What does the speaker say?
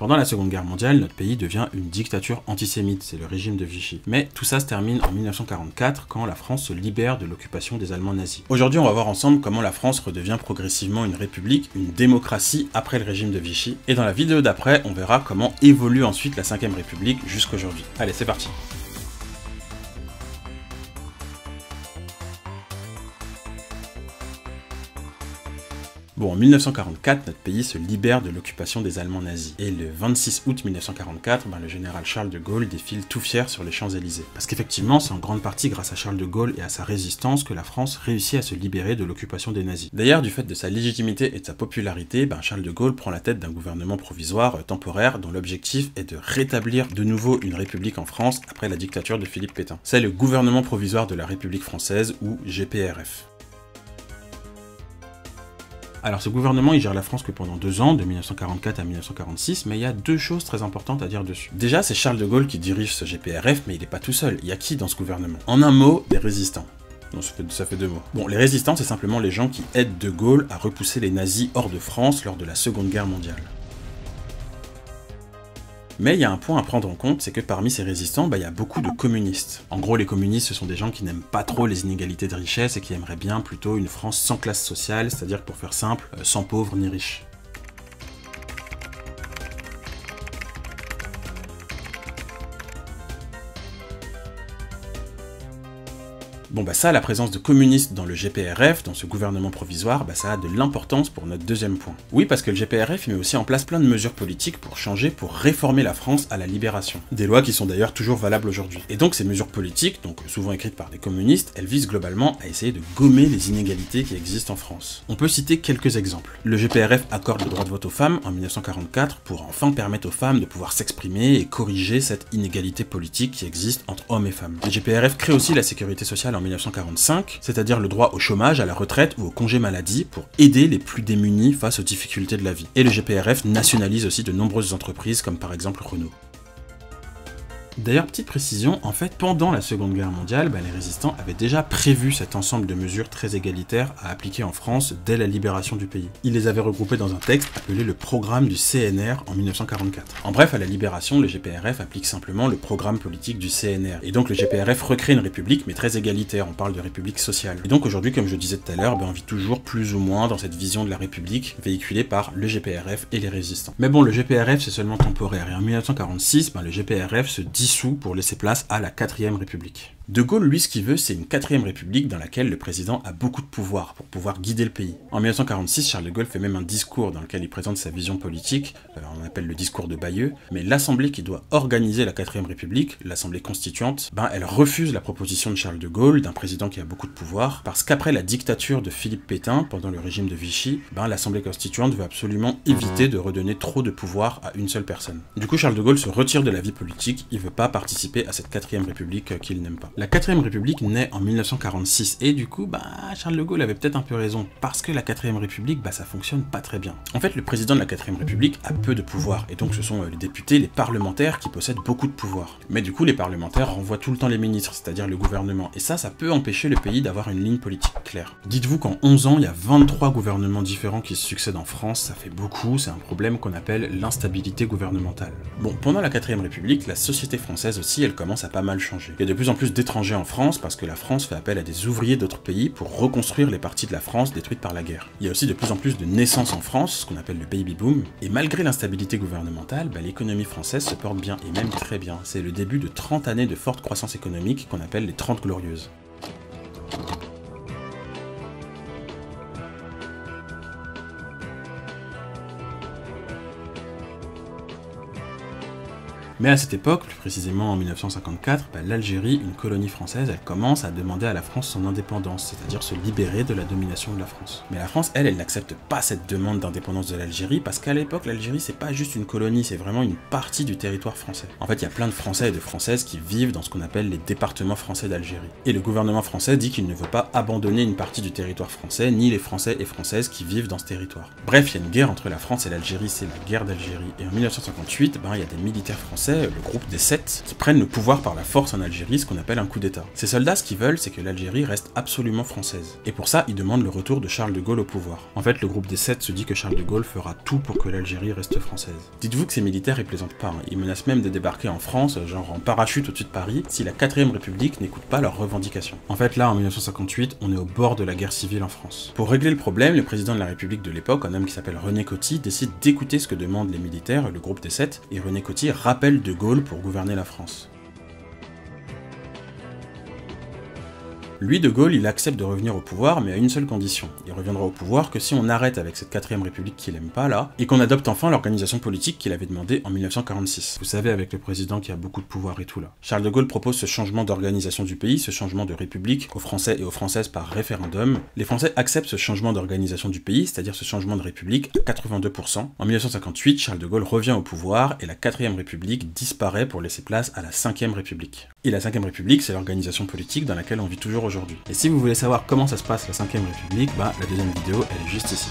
Pendant la Seconde Guerre mondiale, notre pays devient une dictature antisémite, c'est le régime de Vichy. Mais tout ça se termine en 1944 quand la France se libère de l'occupation des Allemands nazis. Aujourd'hui, on va voir ensemble comment la France redevient progressivement une république, une démocratie après le régime de Vichy. Et dans la vidéo d'après, on verra comment évolue ensuite la 5ème République jusqu'aujourd'hui. Allez, c'est parti. Bon, en 1944, notre pays se libère de l'occupation des Allemands nazis. Et le 26 août 1944, le général Charles de Gaulle défile tout fier sur les Champs-Élysées. Parce qu'effectivement, c'est en grande partie grâce à Charles de Gaulle et à sa résistance que la France réussit à se libérer de l'occupation des nazis. D'ailleurs, du fait de sa légitimité et de sa popularité, Charles de Gaulle prend la tête d'un gouvernement provisoire temporaire dont l'objectif est de rétablir de nouveau une république en France après la dictature de Philippe Pétain. C'est le gouvernement provisoire de la République française, ou GPRF. Alors ce gouvernement il gère la France que pendant 2 ans, de 1944 à 1946, mais il y a 2 choses très importantes à dire dessus. Déjà c'est Charles de Gaulle qui dirige ce GPRF, mais il n'est pas tout seul, il y a qui dans ce gouvernement? En un mot, des résistants. Non, ça fait 2 mots. Bon, les résistants c'est simplement les gens qui aident de Gaulle à repousser les nazis hors de France lors de la Seconde Guerre mondiale. Mais il y a un point à prendre en compte, c'est que parmi ces résistants, il y a beaucoup de communistes. En gros, les communistes, ce sont des gens qui n'aiment pas trop les inégalités de richesse et qui aimeraient bien plutôt une France sans classe sociale, c'est-à-dire, pour faire simple, sans pauvres ni riches. Bon ça, la présence de communistes dans le GPRF, dans ce gouvernement provisoire, ça a de l'importance pour notre deuxième point. Oui, parce que le GPRF met aussi en place plein de mesures politiques pour changer, pour réformer la France à la libération. Des lois qui sont d'ailleurs toujours valables aujourd'hui. Et donc ces mesures politiques, donc souvent écrites par des communistes, elles visent globalement à essayer de gommer les inégalités qui existent en France. On peut citer quelques exemples. Le GPRF accorde le droit de vote aux femmes en 1944 pour enfin permettre aux femmes de pouvoir s'exprimer et corriger cette inégalité politique qui existe entre hommes et femmes. Le GPRF crée aussi la sécurité sociale en 1945, c'est-à-dire le droit au chômage, à la retraite ou au congé maladie pour aider les plus démunis face aux difficultés de la vie. Et le GPRF nationalise aussi de nombreuses entreprises comme par exemple Renault. D'ailleurs, petite précision, en fait, pendant la Seconde Guerre mondiale, les résistants avaient déjà prévu cet ensemble de mesures très égalitaires à appliquer en France dès la libération du pays. Ils les avaient regroupées dans un texte appelé le programme du CNR en 1944. En bref, à la libération, le GPRF applique simplement le programme politique du CNR. Et donc le GPRF recrée une république, mais très égalitaire, on parle de république sociale. Et donc aujourd'hui, comme je disais tout à l'heure, on vit toujours plus ou moins dans cette vision de la république véhiculée par le GPRF et les résistants. Mais bon, le GPRF c'est seulement temporaire, et en 1946, le GPRF se dissout pour laisser place à la 4ème République. De Gaulle, lui, ce qu'il veut, c'est une 4ème République dans laquelle le président a beaucoup de pouvoir pour pouvoir guider le pays. En 1946, Charles de Gaulle fait même un discours dans lequel il présente sa vision politique, on appelle le discours de Bayeux, mais l'Assemblée qui doit organiser la 4ème République, l'Assemblée constituante, elle refuse la proposition de Charles de Gaulle, d'un président qui a beaucoup de pouvoir, parce qu'après la dictature de Philippe Pétain, pendant le régime de Vichy, l'Assemblée constituante veut absolument éviter de redonner trop de pouvoir à une seule personne. Du coup, Charles de Gaulle se retire de la vie politique, il veut pas participer à cette 4ème République qu'il n'aime pas. La 4ème République naît en 1946 et du coup, Charles de Gaulle avait peut-être un peu raison parce que la 4ème République, ça fonctionne pas très bien. En fait, le président de la 4ème République a peu de pouvoir et donc ce sont les députés, les parlementaires qui possèdent beaucoup de pouvoir. Mais du coup, les parlementaires renvoient tout le temps les ministres, c'est-à-dire le gouvernement, et ça peut empêcher le pays d'avoir une ligne politique claire. Dites-vous qu'en 11 ans, il y a 23 gouvernements différents qui se succèdent en France, ça fait beaucoup, c'est un problème qu'on appelle l'instabilité gouvernementale. Bon, pendant la 4ème République, la société française aussi, elle commence à pas mal changer. Il y a de plus en plus d'étrangers en France parce que la France fait appel à des ouvriers d'autres pays pour reconstruire les parties de la France détruites par la guerre. Il y a aussi de plus en plus de naissances en France, ce qu'on appelle le baby boom, et malgré l'instabilité gouvernementale, l'économie française se porte bien, et même très bien. C'est le début de 30 années de forte croissance économique qu'on appelle les 30 glorieuses. Mais à cette époque, plus précisément en 1954, l'Algérie, une colonie française, elle commence à demander à la France son indépendance, c'est-à-dire se libérer de la domination de la France. Mais la France, elle n'accepte pas cette demande d'indépendance de l'Algérie, parce qu'à l'époque, l'Algérie, c'est pas juste une colonie, c'est vraiment une partie du territoire français. En fait, il y a plein de Français et de Françaises qui vivent dans ce qu'on appelle les départements français d'Algérie. Et le gouvernement français dit qu'il ne veut pas abandonner une partie du territoire français, ni les Français et Françaises qui vivent dans ce territoire. Bref, il y a une guerre entre la France et l'Algérie, c'est la guerre d'Algérie. Et en 1958, il y a des militaires français français, le groupe des 7, qui prennent le pouvoir par la force en Algérie, ce qu'on appelle un coup d'état. Ces soldats, ce qu'ils veulent, c'est que l'Algérie reste absolument française. Et pour ça, ils demandent le retour de Charles de Gaulle au pouvoir. En fait, le groupe des 7 se dit que Charles de Gaulle fera tout pour que l'Algérie reste française. Dites-vous que ces militaires, ils plaisantent pas, hein. Ils menacent même de débarquer en France, genre en parachute au-dessus de Paris, si la 4ème République n'écoute pas leurs revendications. En fait, là, en 1958, on est au bord de la guerre civile en France. Pour régler le problème, le président de la République de l'époque, un homme qui s'appelle René Coty, décide d'écouter ce que demandent les militaires, le groupe des 7, et René Coty rappelle de Gaulle pour gouverner la France. Lui, de Gaulle, il accepte de revenir au pouvoir, mais à une seule condition. Il reviendra au pouvoir que si on arrête avec cette 4ème République qu'il aime pas, là, et qu'on adopte enfin l'organisation politique qu'il avait demandé en 1946. Vous savez, avec le président qui a beaucoup de pouvoir et tout, là. Charles de Gaulle propose ce changement d'organisation du pays, ce changement de république, aux Français et aux Françaises par référendum. Les Français acceptent ce changement d'organisation du pays, c'est-à-dire ce changement de république, à 82%. En 1958, Charles de Gaulle revient au pouvoir, et la 4ème République disparaît pour laisser place à la 5ème République. Et la 5ème République, c'est l'organisation politique dans laquelle on vit toujours aujourd'hui. Et si vous voulez savoir comment ça se passe la 5ème République, bah la deuxième vidéo, elle est juste ici.